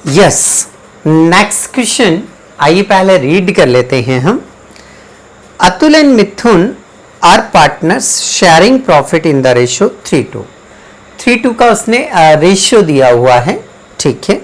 Yes, next question आइए पहले read कर लेते हैं हम। Atul and Mithun are partners sharing profit in the ratio 3:2 का उसने रेशियो दिया हुआ है, ठीक है।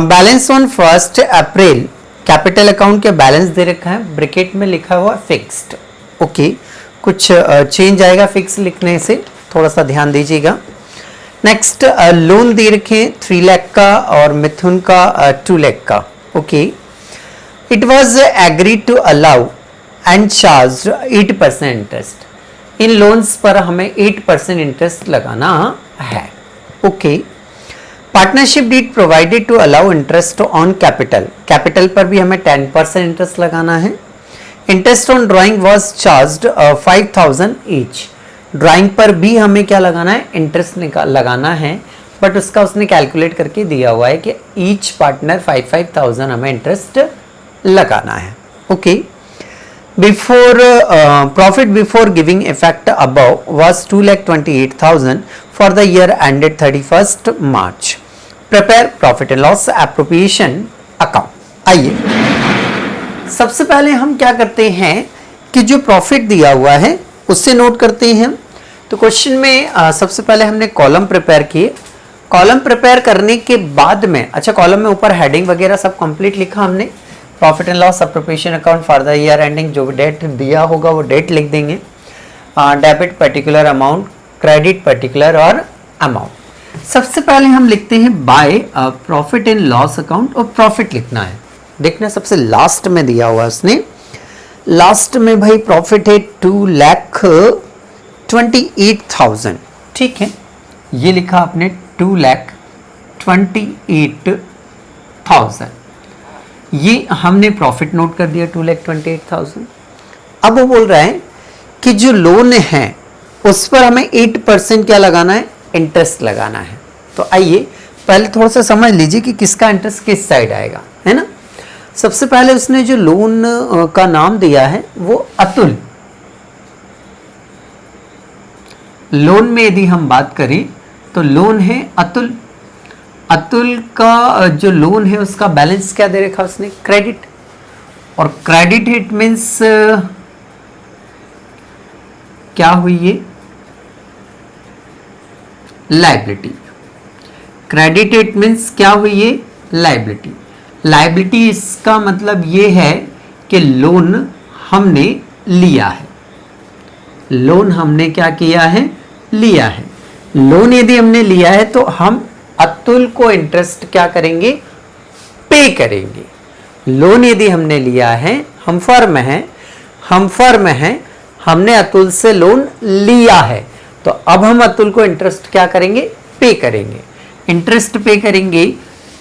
Balance on 1 April, capital account के बैलेंस दे रखा है, ब्रैकेट में लिखा हुआ फिक्स्ड, ओके। कुछ चेंज आएगा फिक्स लिखने से, थोड़ा सा ध्यान दीजिएगा। नेक्स्ट लोन दे रखे 3 लाख का और मिथुन का 2 लाख का, okay. It was agreed to allow and charge 8% interest. In loans पर हमें 8% इंटरेस्ट लगाना है, okay. Partnership deed provided to allow interest on capital, capital पर भी हमें 10% इंटरेस्ट लगाना है। Interest on drawing was charged 5,000 each, drawing पर भी हमें क्या लगाना है, इंटरेस्ट लगाना है, बट उसका उसने कैलकुलेट करके दिया हुआ है कि ईच पार्टनर 5,000 हमें इंटरेस्ट लगाना है, okay. Before profit before giving effect above was 2,28,000 for the year ended 31st March. Prepare profit and loss appropriation account। आइए सबसे पहले हम क्या करते हैं कि जो प्रॉफिट दिया हुआ है उससे नोट करते हैं। तो क्वेश्चन में सबसे पहले हमने कॉलम प्रिपेयर किए। कॉलम प्रिपेयर करने के बाद में, अच्छा कॉलम में ऊपर हेडिंग वगैरह सब कंप्लीट लिखा हमने। Profit and loss appropriation account for the year ending, जो डेट दिया होगा वो डेट लिख देंगे। Debit particular amount, credit particular और अमाउंट। सबसे पहले हम लिखते हैं by profit and loss account, और प्रॉफिट लिखना है। देखना सबसे लास्ट में दिया हुआ उसने, लास्ट में भाई प्रॉफिट है 2,28,000, ठीक है। ये लिखा आपने 2,28,000, ये हमने प्रॉफिट नोट कर दिया 2,28,000। अब वो बोल रहा है कि जो लोन है उस पर हमें 8% क्या लगाना है, इंटरेस्ट लगाना है। तो आइए पहले थोड़ा सा समझ लीजिए कि किसका इंटरेस्ट किस साइड आएगा, है ना। सबसे पहले उसने जो लोन का नाम दिया है वो अतुल। लोन में यदि हम बात करें तो लोन है अतुल। अतुल का जो लोन है उसका बैलेंस क्या दे रखा उसने, क्रेडिट। और क्रेडिट इट मीन्स क्या हुई ये, लायबिलिटी। क्रेडिट इट मीन्स क्या हुई ये, लायबिलिटी। लायबिलिटी इसका मतलब ये है कि लोन हमने लिया है, लोन हमने क्या किया है, लिया है। लोन यदि हमने लिया है तो हम अतुल को इंटरेस्ट क्या करेंगे, पे करेंगे। लोन यदि हमने लिया है, हम फर्म है, हमने अतुल से लोन लिया है, तो अब हम अतुल को इंटरेस्ट क्या करेंगे, पे करेंगे। इंटरेस्ट पे करेंगे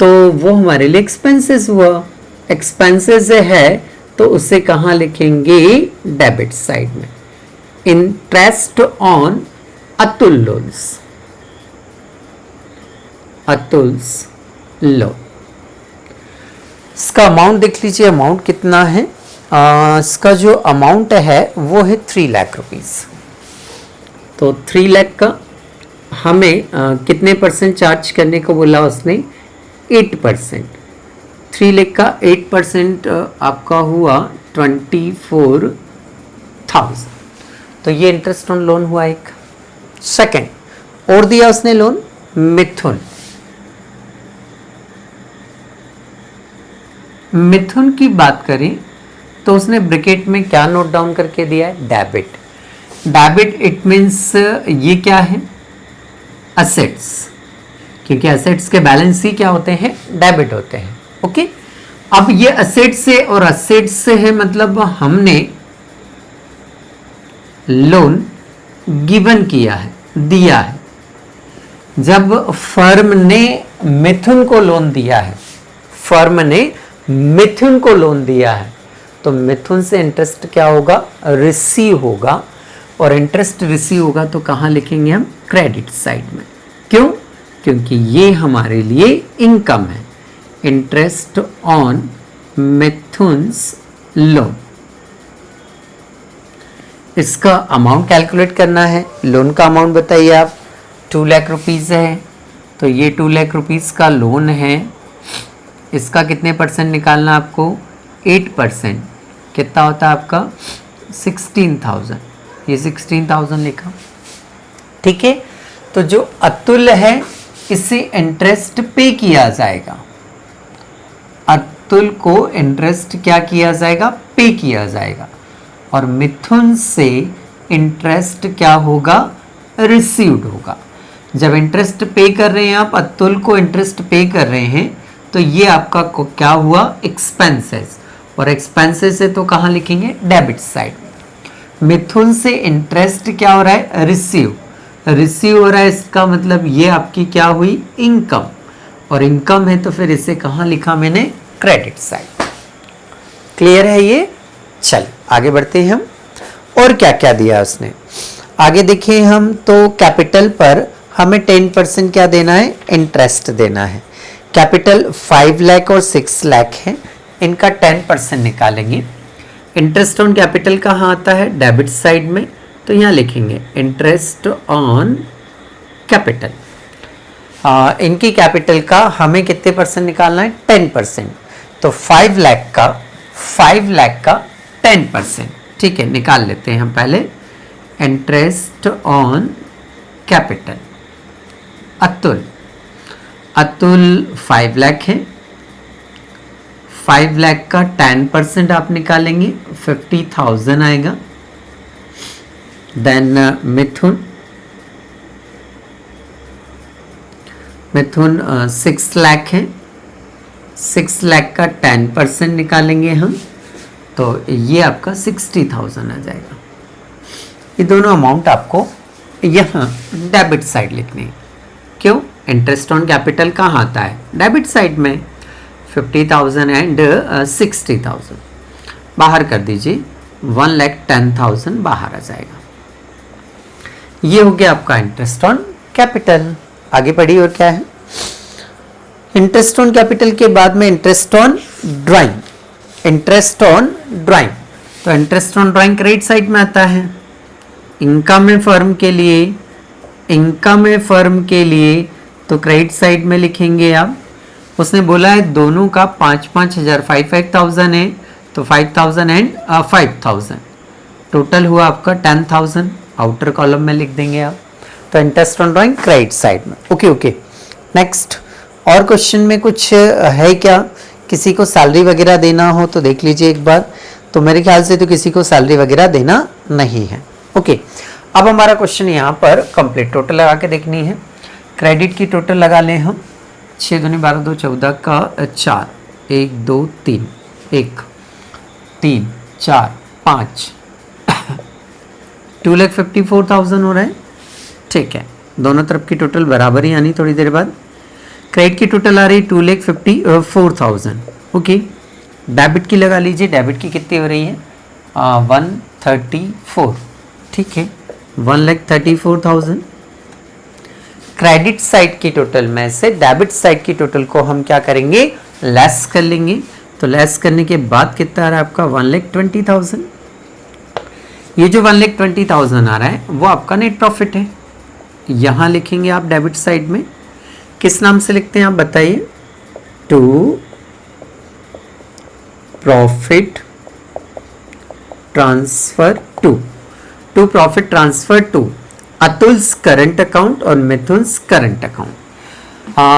तो वो हमारे लिए एक्सपेंसेस हुआ, एक्सपेंसेस है तो उसे कहाँ लिखेंगे, डेबिट साइड में। Interest on Atul loans, Atul's loan. इसका अमाउंट देख लीजिए, अमाउंट कितना है। इसका जो अमाउंट है वो है 3 लाख रुपीस। तो 3 लाख का हमें कितने परसेंट चार्ज करने को बोला उसने, 8%। 3 लाख का 8% आपका हुआ 24,000। तो ये इंटरेस्ट ऑन लोन हुआ एक। सेकंड और दिया उसने लोन मिथुन। मिथुन की बात करें तो उसने ब्रैकेट में क्या नोट डाउन करके दिया है, डेबिट। डेबिट इट मीन्स ये क्या है, असेट्स, क्योंकि असेट्स के बैलेंस ही क्या होते हैं, डेबिट होते हैं, ओके। अब ये असेट्स से और असेट्स से है मतलब हमने लोन गिवन किया है, दिया है। जब फर्म ने मिथुन को लोन दिया है, फर्म ने मिथुन को लोन दिया है, तो मिथुन से इंटरेस्ट क्या होगा, रिसीव होगा। और इंटरेस्ट रिसीव होगा तो कहाँ लिखेंगे हम, क्रेडिट साइड में। क्यों, क्योंकि ये हमारे लिए इनकम है। Interest on Mithun's loan. इसका अमाउंट कैलकुलेट करना है। लोन का अमाउंट बताइए आप, 2 लाख रुपीज़ है, तो ये 2 लाख रुपीज़ का लोन है, इसका कितने परसेंट निकालना आपको? 8%। कितना होता है आपका? 16,000। ये 16,000 लिखा, ठीक है। तो जो अतुल है इससे इंटरेस्ट पे किया जाएगा, अतुल को इंटरेस्ट क्या किया जाएगा? पे किया जाएगा। और मिथुन से इंटरेस्ट क्या होगा? रिसीव्ड होगा। जब इंटरेस्ट पे कर रहे हैं आप, अतुल को इंटरेस्ट पे कर रहे हैं, तो ये आपका क्या हुआ? एक्सपेंसेस। और एक्सपेंसेस से तो कहाँ लिखेंगे? Debit side. मिथुन से इंटरेस्ट क्या हो रहा है? रिसीव हो रहा है, इसका मतलब ये आपकी क्या हुई? इनकम। और इनकम है तो फिर इसे कहाँ लिखा मैंने? Credit side. क्लियर है ये? चल आगे बढ़ते हैं हम। और क्या क्या दिया उसने आगे देखिए हम। तो कैपिटल पर हमें 10% क्या देना है? इंटरेस्ट देना है। कैपिटल 5 लाख और 6 लाख है, इनका 10% निकालेंगे। इंटरेस्ट ऑन कैपिटल कहाँ आता है? डेबिट साइड में। तो यहाँ लिखेंगे इंटरेस्ट ऑन कैपिटल। इनकी कैपिटल का हमें कितने परसेंट निकालना है? 10%। तो 5 लाख का 10%, ठीक है, निकाल लेते हैं हम पहले। Interest on capital Atul 5 lakh है, 5 लाख का 10% आप निकालेंगे, 50,000 आएगा। देन मिथुन 6 लाख है, 6 लाख का 10% निकालेंगे हम, तो ये आपका 60,000 आ जाएगा। ये दोनों अमाउंट आपको यहाँ डेबिट साइड लिखनी है। क्यों? इंटरेस्ट ऑन कैपिटल कहाँ आता है? डेबिट साइड में। 50,000 एंड 60,000 बाहर कर दीजिए, 1,10,000 बाहर आ जाएगा। ये हो गया आपका इंटरेस्ट ऑन कैपिटल। आगे बढ़िए, और क्या है? इंटरेस्ट ऑन कैपिटल के बाद में इंटरेस्ट ऑन ड्राइंग। तो interest on drawing credit side में आता है। इनकम है फर्म के लिए तो क्रेडिट साइड में लिखेंगे आप। उसने बोला है दोनों का 5,000 5,000 है, तो 5,000 एंड 5,000 टोटल हुआ आपका 10,000। आउटर कॉलम में लिख देंगे आप। तो interest on drawing credit side में। ओके। नेक्स्ट, और क्वेश्चन में कुछ है क्या? किसी को सैलरी वगैरह देना हो तो देख लीजिए एक बार। तो मेरे ख्याल से तो किसी को सैलरी वगैरह देना नहीं है। ओके, अब हमारा क्वेश्चन यहाँ पर कंप्लीट। टोटल लगा के देखनी है। क्रेडिट की टोटल लगा लें हम। 6 दूनी 12 2 14 का 4, 1 2 3, 1 3 4 5 2,54,000 हो रहा है, ठीक है। दोनों तरफ की टोटल बराबर ही आनी थोड़ी देर बाद। क्रेडिट की टोटल आ रही 2,54,000। ओके, डेबिट की लगा लीजिए। डेबिट की कितनी हो रही है? 134, ठीक है, 1,34,000। क्रेडिट साइड की टोटल में से डेबिट साइड की टोटल को हम क्या करेंगे? लेस कर लेंगे। तो लेस करने के बाद कितना आ रहा है आपका? 1,20,000। ये जो 1,20,000 आ रहा है वो आपका नेट प्रॉफिट है। यहाँ लिखेंगे आप डेबिट साइड में। किस नाम से लिखते हैं आप बताइए? To profit transfer to Atul's current account और मिथुन्स करंट अकाउंट।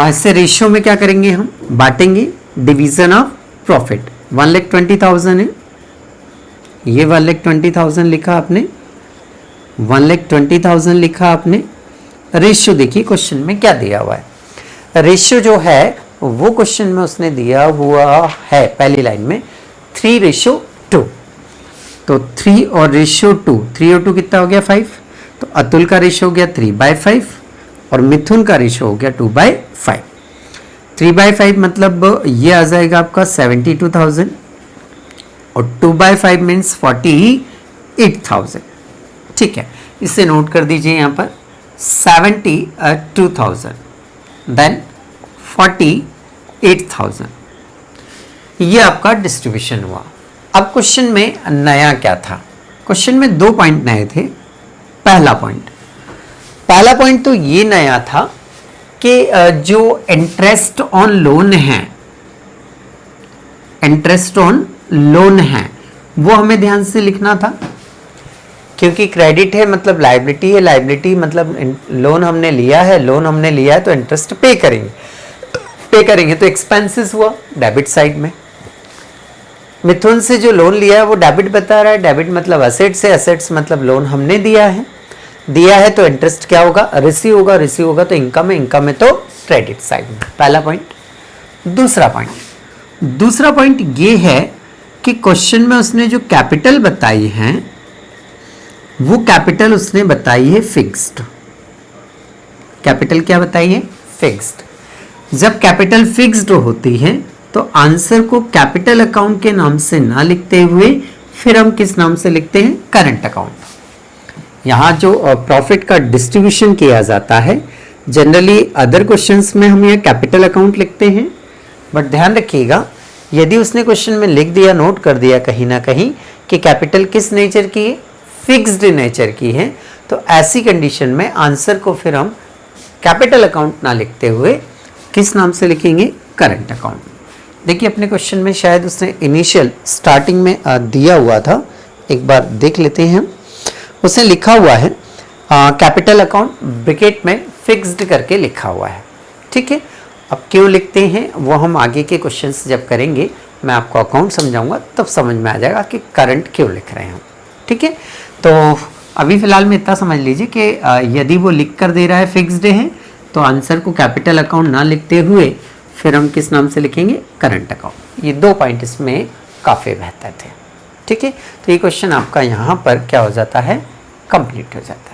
इससे रेशियो में क्या करेंगे? हम बांटेंगे, डिवीजन ऑफ प्रॉफिट। 1,20,000 है, ये 1,20,000 लिखा आपने, 1,20,000 लिखा आपने। रेशियो देखिए क्वेश्चन में क्या दिया हुआ है। रेशियो जो है वो क्वेश्चन में उसने दिया हुआ है पहली लाइन में 3:2। तो 3 और रेशियो 2, 3 और 2 कितना हो गया? 5। तो अतुल का रेशियो हो गया 3/5 और मिथुन का रेशियो हो गया 2/5। 3/5 मतलब ये आ जाएगा आपका 72,000 और 2/5 मीन्स 48,000, ठीक है। इसे नोट कर दीजिए यहाँ पर 72,000 देन 48,000। ये आपका डिस्ट्रीब्यूशन हुआ। अब क्वेश्चन में नया क्या था? क्वेश्चन में 2 पॉइंट नए थे। पहला पॉइंट तो ये नया था कि जो इंटरेस्ट ऑन लोन है, इंटरेस्ट ऑन लोन है, वो हमें ध्यान से लिखना था, क्योंकि क्रेडिट है मतलब लायबिलिटी है, लायबिलिटी मतलब लोन हमने लिया है, लोन हमने लिया है तो इंटरेस्ट पे करेंगे, पे करेंगे तो एक्सपेंसेस हुआ डेबिट साइड में। मिथुन से जो लोन लिया है वो डेबिट बता रहा है, डेबिट मतलब असेट्स है, असेट्स मतलब लोन हमने दिया है, दिया है तो इंटरेस्ट क्या होगा, रिसीव होगा, रिसीव होगा तो इनकम है, इनकम है तो क्रेडिट साइड में। पहला पॉइंट। दूसरा पॉइंट ये है कि क्वेश्चन में उसने जो कैपिटल बताई है वो कैपिटल उसने बताई है फिक्स्ड। कैपिटल क्या बताई है, फिक्स्ड। जब कैपिटल फिक्स्ड होती है तो आंसर को कैपिटल अकाउंट के नाम से ना लिखते हुए फिर हम किस नाम से लिखते हैं, करंट अकाउंट। यहां जो प्रॉफिट का डिस्ट्रीब्यूशन किया जाता है, जनरली अदर क्वेश्चंस में हम यह कैपिटल अकाउंट लिखते हैं, बट ध्यान रखिएगा यदि उसने क्वेश्चन में लिख दिया, नोट कर दिया कहीं ना कहीं कि कैपिटल किस नेचर की है, फिक्स्ड नेचर की है, तो ऐसी कंडीशन में आंसर को फिर हम कैपिटल अकाउंट ना लिखते हुए किस नाम से लिखेंगे, करंट अकाउंट। देखिए अपने क्वेश्चन में शायद उसने इनिशियल स्टार्टिंग में दिया हुआ था, एक बार देख लेते हैं। उसने लिखा हुआ है कैपिटल अकाउंट ब्रैकेट में फिक्स्ड करके लिखा हुआ है, ठीक है। अब क्यों लिखते हैं वो हम आगे के क्वेश्चंस जब करेंगे, मैं आपको अकाउंट समझाऊंगा तब समझ में आ जाएगा कि करंट क्यों लिख रहे हैं, ठीक है। तो अभी फिलहाल में इतना समझ लीजिए कि यदि वो लिख कर दे रहा है फिक्स्ड है तो आंसर को कैपिटल अकाउंट ना लिखते हुए फिर हम किस नाम से लिखेंगे, करंट अकाउंट। ये 2 पॉइंट इसमें काफ़ी बेहतर थे, ठीक है। तो ये क्वेश्चन आपका यहाँ पर क्या हो जाता है, कंप्लीट हो जाता है।